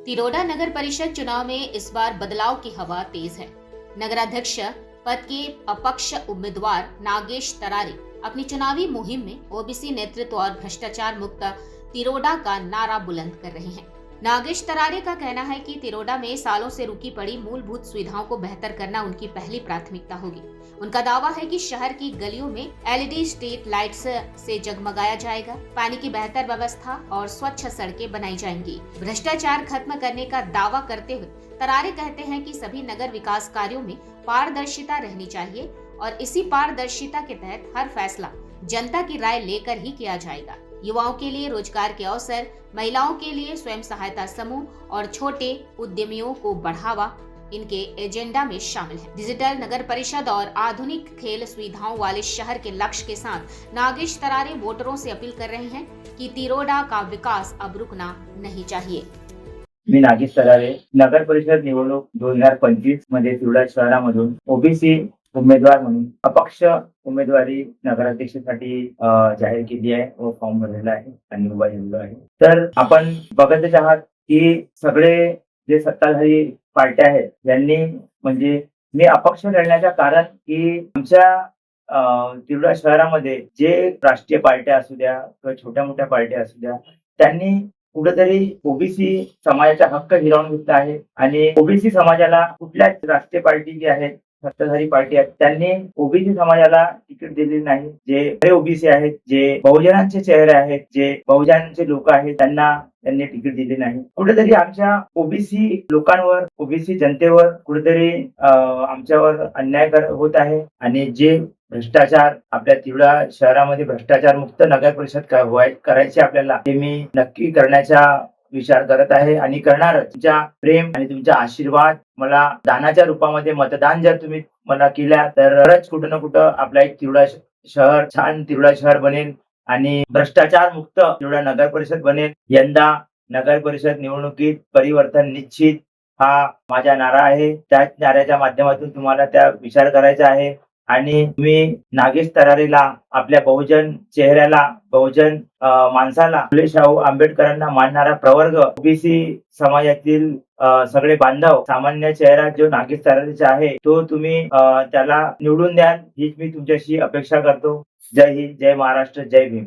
तिरोडा नगर परिषद चुनाव में इस बार बदलाव की हवा तेज है। नगराध्यक्ष पद के अपक्ष उम्मीदवार नागेश तरारे अपनी चुनावी मुहिम में ओबीसी नेतृत्व और भ्रष्टाचार मुक्त तिरोडा का नारा बुलंद कर रहे हैं। नागेश तरारे का कहना है कि तिरोडा में सालों से रुकी पड़ी मूलभूत सुविधाओं को बेहतर करना उनकी पहली प्राथमिकता होगी। उनका दावा है कि शहर की गलियों में एलईडी स्ट्रीट लाइट्स से जगमगाया जाएगा, पानी की बेहतर व्यवस्था और स्वच्छ सड़कें बनाई जाएंगी। भ्रष्टाचार खत्म करने का दावा करते हुए तरारे कहते हैं कि सभी नगर विकास कार्यों में पारदर्शिता रहनी चाहिए और इसी पारदर्शिता के तहत हर फैसला जनता की राय लेकर ही किया जाएगा। युवाओं के लिए रोजगार के अवसर, महिलाओं के लिए स्वयं सहायता समूह और छोटे उद्यमियों को बढ़ावा इनके एजेंडा में शामिल है। डिजिटल नगर परिषद और आधुनिक खेल सुविधाओं वाले शहर के लक्ष्य के साथ नागेश तरारे वोटरों से अपील कर रहे हैं कि तिरोडा का विकास अब रुकना नहीं चाहिए। मी नागेश तरारे नगर परिषद निवडणूक 2025 मध्ये तिरोडा शहरामधून ओबीसी उमेदवार म्हणून अपक्ष उमेदवारी नगराध्यक्षासाठी जाहीर केली आहे व फॉर्म भरलेला आहे आणि उभा राहिलेलो आहे। तर आपण बघतच आहात की सगळे जे सत्ताधारी पार्ट्या आहेत यांनी म्हणजे मी अपक्ष लढण्याचं कारण की आमच्या तिरोडा शहरामध्ये जे राष्ट्रीय पार्ट्या असू द्या किंवा छोट्या मोठ्या पार्ट्या असू द्या त्यांनी कुठेतरी ओबीसी समाजाचा हक्क हिरावून घेतला आहे आणि ओबीसी समाजाला कुठल्याच राष्ट्रीय पार्टी जी आहेत सत्ताधारी पार्टी आहेत त्यांनी ओबीसी समाजाला तिकीट दिलेली नाही। जे खरे ओबीसी आहेत, जे बहुजनांचे चेहरे आहेत, जे बहुजनांचे लोक आहेत त्यांनी तिकीट दिले नाही। कुठेतरी आमच्या ओबीसी लोकांवर, ओबीसी जनतेवर कुठेतरी आमच्यावर अन्याय होत आहे आणि जे भ्रष्टाचार आपल्या तिरोडा शहरामध्ये भ्रष्टाचार मुक्त नगर परिषद करायची आपल्याला ते मी नक्की करण्याचा विचार करत आहे आणि करणार। तुमच्या प्रेम आणि तुमचा आशीर्वाद मला दानाच्या रूपामध्ये मतदान जर तुम्ही मला केल्या तर खरंच कुठं ना कुठं आपला एक तिरोडा शहर छान तिरोडा शहर बनेल आणि भ्रष्टाचार मुक्त तिरोडा नगर परिषद बनेल। यंदा नगर परिषद निवडणुकीत परिवर्तन निश्चित हा माझा नारा आहे। त्या नाऱ्याच्या माध्यमातून तुम्हाला त्या विचार करायचा आहे आणि तुम्ही नागेश तरारेला आपल्या बहुजन चेहऱ्याला, बहुजन माणसाला, फुले शाहू आंबेडकरांना मानणारा प्रवर्ग, ओबीसी समाजातील सगळे बांधव, सामान्य चेहरा जो नागेश तरारेचा आहे तो तुम्ही त्याला निवडून द्याल हीच मी तुमच्याशी अपेक्षा करतो। जय हिंद, जय महाराष्ट्र, जय भीम।